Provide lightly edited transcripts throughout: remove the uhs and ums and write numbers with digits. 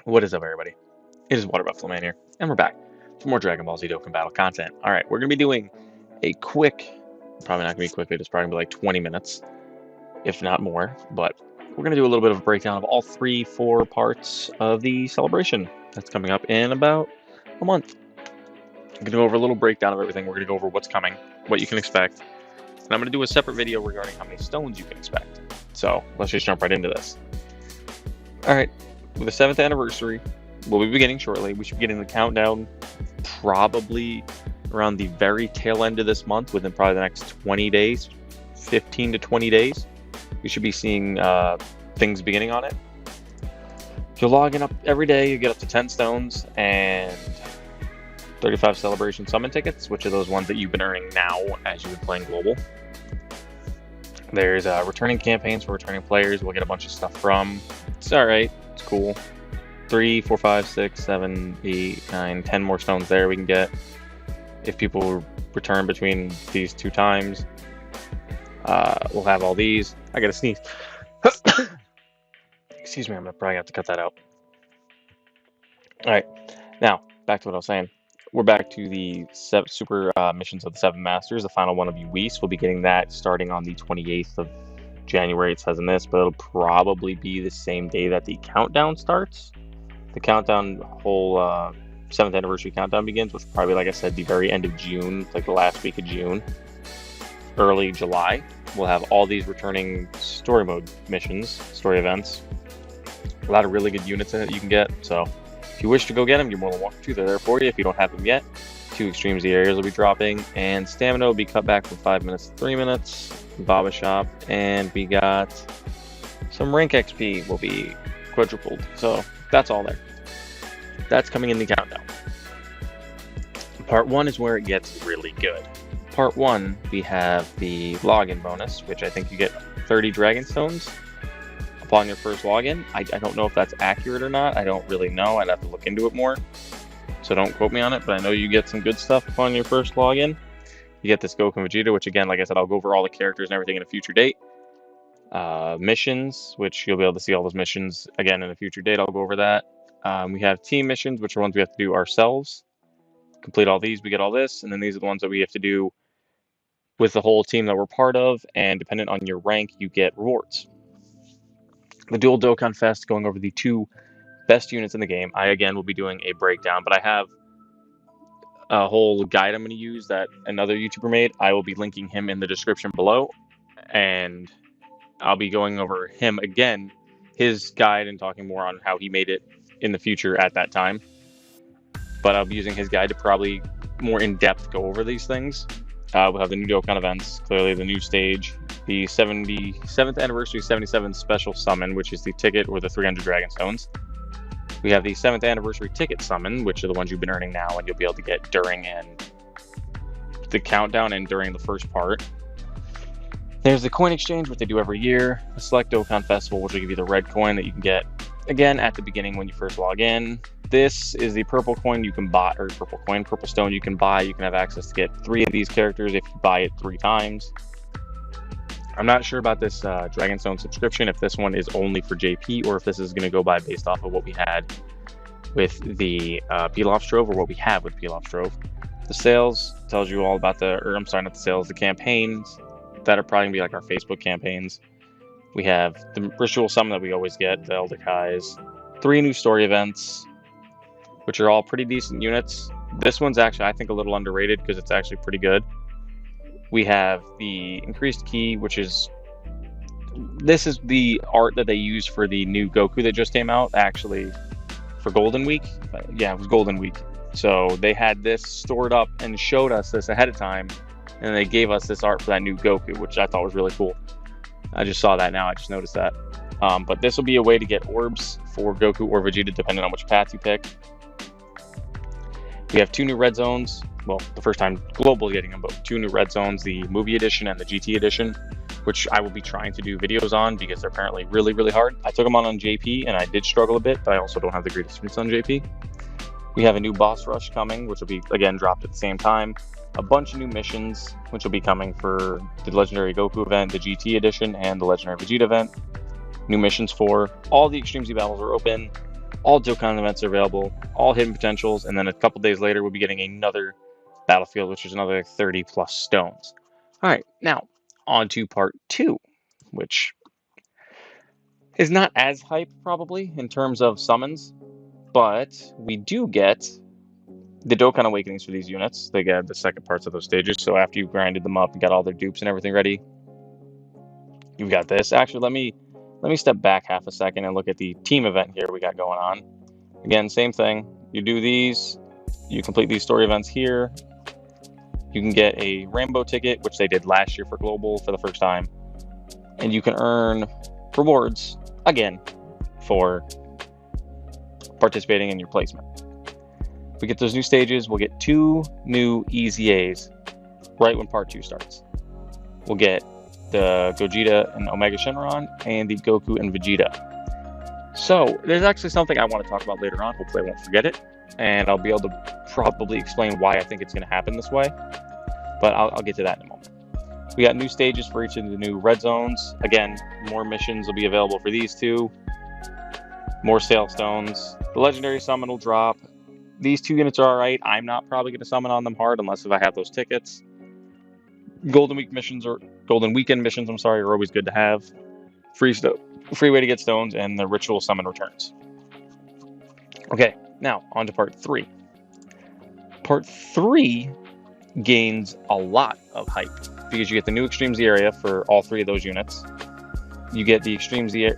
What is up, everybody? It is Water Buffalo Man here, and we're back for more Dragon Ball Z Dokkan Battle content. All right, we're going to be doing a quick, probably not going to be quick, it's probably going to be like 20 minutes, if not more, but we're going to do a little bit of a breakdown of all 4 parts of the celebration that's coming up in about a month. I'm going to go over a little breakdown of everything. We're going to go over what's coming, what you can expect, and I'm going to do a separate video regarding how many stones you can expect. So let's just jump right into this. All right, with the 7th anniversary, we'll be beginning shortly. We should be getting the countdown probably around the very tail end of this month, within probably the next 20 days, 15 to 20 days. We should be seeing things beginning on it. If you're logging up every day, you get up to 10 stones and 35 celebration summon tickets, which are those ones that you've been earning now as you've been playing global. There's returning campaigns for returning players. We'll get a bunch of stuff from. It's alright, it's cool. 3, 4, 5, 6, 7, 8, 9, 10 more stones there we can get if people return between these 2 times. We'll have all these. I gotta sneeze. Excuse me, I'm gonna probably have to cut that out. Alright, now back to what I was saying. We're back to the super missions of the 7 Masters. The final one will be Whis. We'll be getting that starting on the 28th of January, it says in this, but it'll probably be the same day that the countdown starts. The countdown, whole 7th anniversary countdown begins, which will probably, like I said, the very end of June, like the last week of June, early July. We'll have all these returning story mode missions, story events. A lot of really good units in it you can get, so if you wish to go get them, you're more than welcome to. They're there for you if you don't have them yet. 2 Extreme Z areas will be dropping, and stamina will be cut back from 5 minutes to 3 minutes. Baba Shop, and we got some rank XP will be quadrupled, so that's all there. That's coming in the countdown. Part 1 is where it gets really good. Part 1, we have the login bonus, which I think you get 30 Dragon Stones upon your first login. I don't know if that's accurate or not. I don't really know. I'd have to look into it more, so don't quote me on it, but I know you get some good stuff upon your first login. You get this Goku and Vegeta, which again, like I said, I'll go over all the characters and everything in a future date. Missions, which you'll be able to see all those missions again in a future date. I'll go over that. We have team missions, which are ones we have to do ourselves. Complete all these, we get all this, and then these are the ones that we have to do with the whole team that we're part of, and dependent on your rank, you get rewards. The Dual Dokkan Fest, going over the 2 best units in the game. I, again, will be doing a breakdown, but I have a whole guide I'm going to use that another YouTuber made. I will be linking him in the description below, and I'll be going over him again, his guide, and talking more on how he made it in the future at that time. But I'll be using his guide to probably more in-depth go over these things. We'll have the new Dokkan events, clearly the new stage, the 77th Anniversary 77 Special Summon, which is the ticket or the 300 Dragon Stones. We have the 7th Anniversary Ticket Summon, which are the ones you've been earning now and you'll be able to get during and the countdown and during the first part. There's the Coin Exchange, which they do every year. The Select Dokkan Festival, which will give you the red coin that you can get, again, at the beginning when you first log in. This is the purple coin you can buy, or purple stone you can buy. You can have access to get 3 of these characters if you buy it 3 times. I'm not sure about this Dragon Stone subscription, if this one is only for JP, or if this is going to go by based off of what we had with the Pilaf Strove, or what we have with Pilaf Strove. The sales tells you all about the campaigns that are probably going to be like our Facebook campaigns. We have the Ritual Summon that we always get, the Elder Kais, 3 new story events, which are all pretty decent units. This one's actually, I think, a little underrated because it's actually pretty good. We have the Increased Ki, this is the art that they used for the new Goku that just came out, actually, for Golden Week. Yeah, it was Golden Week. So they had this stored up and showed us this ahead of time, and they gave us this art for that new Goku, which I thought was really cool. I just saw that now, I just noticed that. But this will be a way to get orbs for Goku or Vegeta, depending on which path you pick. We have 2 new red zones. Well, the first time global getting them, but 2 new red zones, the movie edition and the GT edition, which I will be trying to do videos on because they're apparently really, really hard. I took them on JP and I did struggle a bit, but I also don't have the greatest experience on JP. We have a new boss rush coming, which will be, again, dropped at the same time. A bunch of new missions, which will be coming for the Legendary Goku event, the GT edition, and the Legendary Vegeta event. New missions for all the Extreme Z battles are open. All Dokkan events are available, all hidden potentials, and then a couple days later we'll be getting another battlefield, which is another 30 plus stones. All right, now on to part 2, which is not as hype probably in terms of summons, but we do get the Dokkan Awakenings for these units. They get the second parts of those stages, so after you've grinded them up and got all their dupes and everything ready, you've got this. Actually, let me step back half a second and look at the team event here we got going on. Again, same thing. You do these, you complete these story events here. You can get a rainbow ticket, which they did last year for Global for the first time. And you can earn rewards, again, for participating in your placement. We get those new stages. We'll get 2 new EZAs right when part 2 starts. We'll get the Gogeta and Omega Shenron, and the Goku and Vegeta. So there's actually something I want to talk about later on. Hopefully I won't forget it, and I'll be able to probably explain why I think it's going to happen this way, but I'll get to that in a moment. We got new stages for each of the new red zones. Again, more missions will be available for these 2. More sale stones. The legendary summon will drop. These 2 units are alright. I'm not probably going to summon on them hard unless if I have those tickets. Golden weekend missions are always good to have. Free way to get stones, and the ritual summon returns. Okay, now on to part 3. Part 3 gains a lot of hype because you get the new Extreme Z area for all 3 of those units. You get the Extreme Z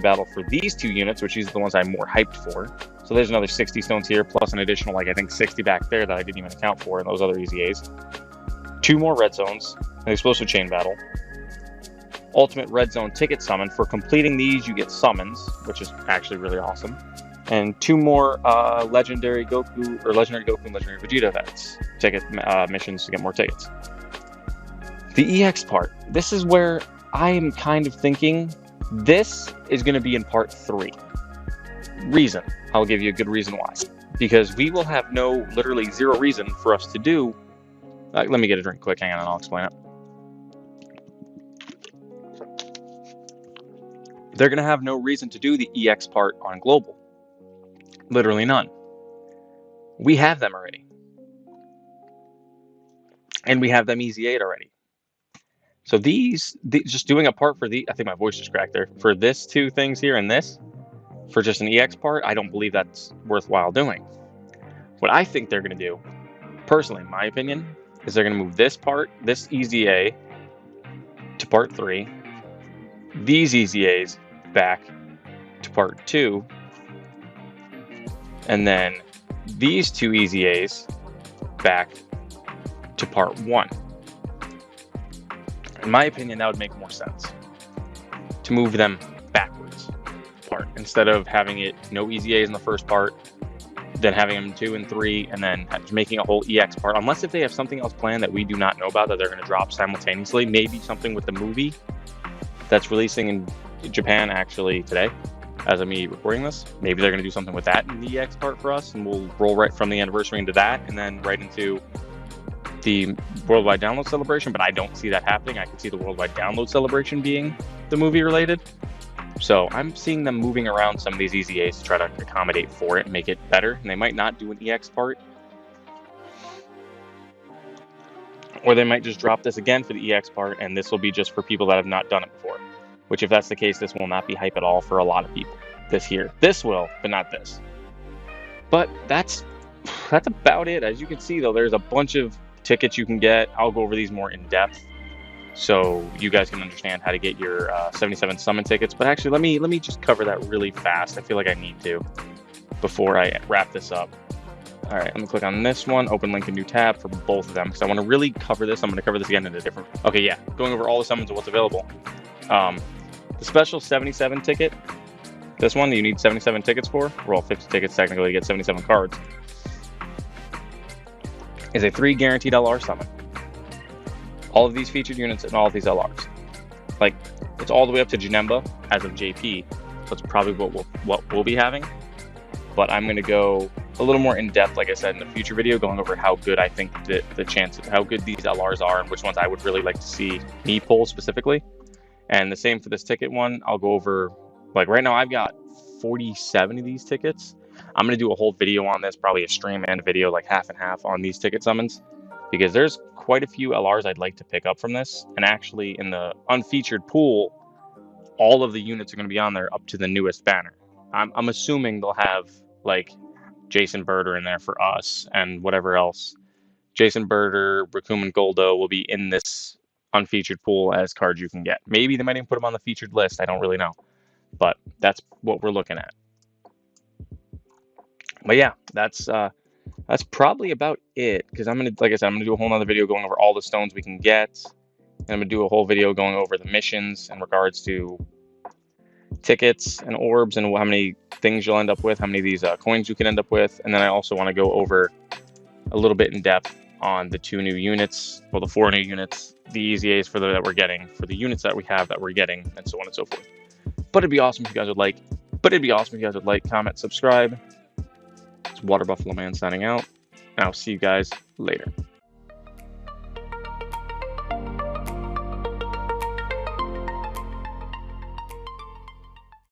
battle for these 2 units, which is the ones I'm more hyped for. So there's another 60 stones here, plus an additional, I think 60 back there that I didn't even account for in those other EZAs. 2 more red zones, an explosive chain battle. Ultimate red zone ticket summon. For completing these, you get summons, which is actually really awesome. And 2 more legendary Goku and legendary Vegeta events. Ticket missions to get more tickets. The EX part. This is where I am kind of thinking this is going to be in part 3. Reason. I'll give you a good reason why. Because we will have literally 0 reason for us to do. Let me get a drink quick. Hang on, and I'll explain it. They're going to have no reason to do the EX part on Global. Literally none. We have them already. And we have them EZ8 already. So just doing a part for I think my voice just cracked there. For this 2 things here and this, for just an EX part, I don't believe that's worthwhile doing. What I think they're going to do, personally, in my opinion, is they're going to move this part, this EZA, to part 3. These EZAs back to part 2, and then these 2 EZAs back to part 1. In my opinion, that would make more sense to move them backwards part instead of having it no EZAs in the first part, then having them 2 and 3, and then making a whole EX part. Unless if they have something else planned that we do not know about that they're going to drop simultaneously, maybe something with the movie that's releasing in Japan actually today, as of me recording this. Maybe they're going to do something with that in the EX part for us, and we'll roll right from the anniversary into that, and then right into the worldwide download celebration. But I don't see that happening. I can see the worldwide download celebration being the movie related. So I'm seeing them moving around some of these EZAs to try to accommodate for it and make it better. And they might not do an EX part, or they might just drop this again for the EX part, and this will be just for people that have not done it before. Which, if that's the case, this will not be hype at all for a lot of people. This will, but not this. But that's about it. As you can see, though, there's a bunch of tickets you can get. I'll go over these more in depth, so you guys can understand how to get your 77 summon tickets. But actually, let me just cover that really fast. I feel like I need to before I wrap this up. All right, I'm gonna click on this one, open link a new tab for both of them because I want to really cover this. I'm gonna cover this again in a different. Okay, yeah, going over all the summons and what's available. The special 77 ticket, this one you need 77 tickets for. We're all 50 tickets technically to get 77 cards. Is a 3 guaranteed LR summon. All of these featured units and all of these LRs. Like, it's all the way up to Janemba as of JP. So it's probably what we'll be having. But I'm going to go a little more in depth, like I said, in a future video, going over how good I think the chances, how good these LRs are and which ones I would really like to see me pull specifically. And the same for this ticket one. I'll go over, like right now I've got 47 of these tickets. I'm going to do a whole video on this, probably a stream and a video, like half and half on these ticket summons, because there's quite a few LRs I'd like to pick up from this. And actually, in the unfeatured pool, all of the units are going to be on there up to the newest banner. I'm assuming they'll have, like, Jason Birder in there for us and whatever else. Jason Birder, Raccoon and Goldo will be in this unfeatured pool as cards you can get. Maybe they might even put them on the featured list. I don't really know. But that's what we're looking at. But yeah, that's probably about it. Because I'm gonna, like I said, I'm gonna do a whole nother video going over all the stones we can get. And I'm gonna do a whole video going over the missions in regards to tickets and orbs and how many things you'll end up with, how many of these coins you can end up with. And then I also want to go over a little bit in depth on the 2 new units, well, the 4 new units, the EZAs for that we're getting, for the units that we have that we're getting, and so on and so forth. But it'd be awesome if you guys would like, comment, subscribe. It's Water Buffalo Man signing out, and I'll see you guys later.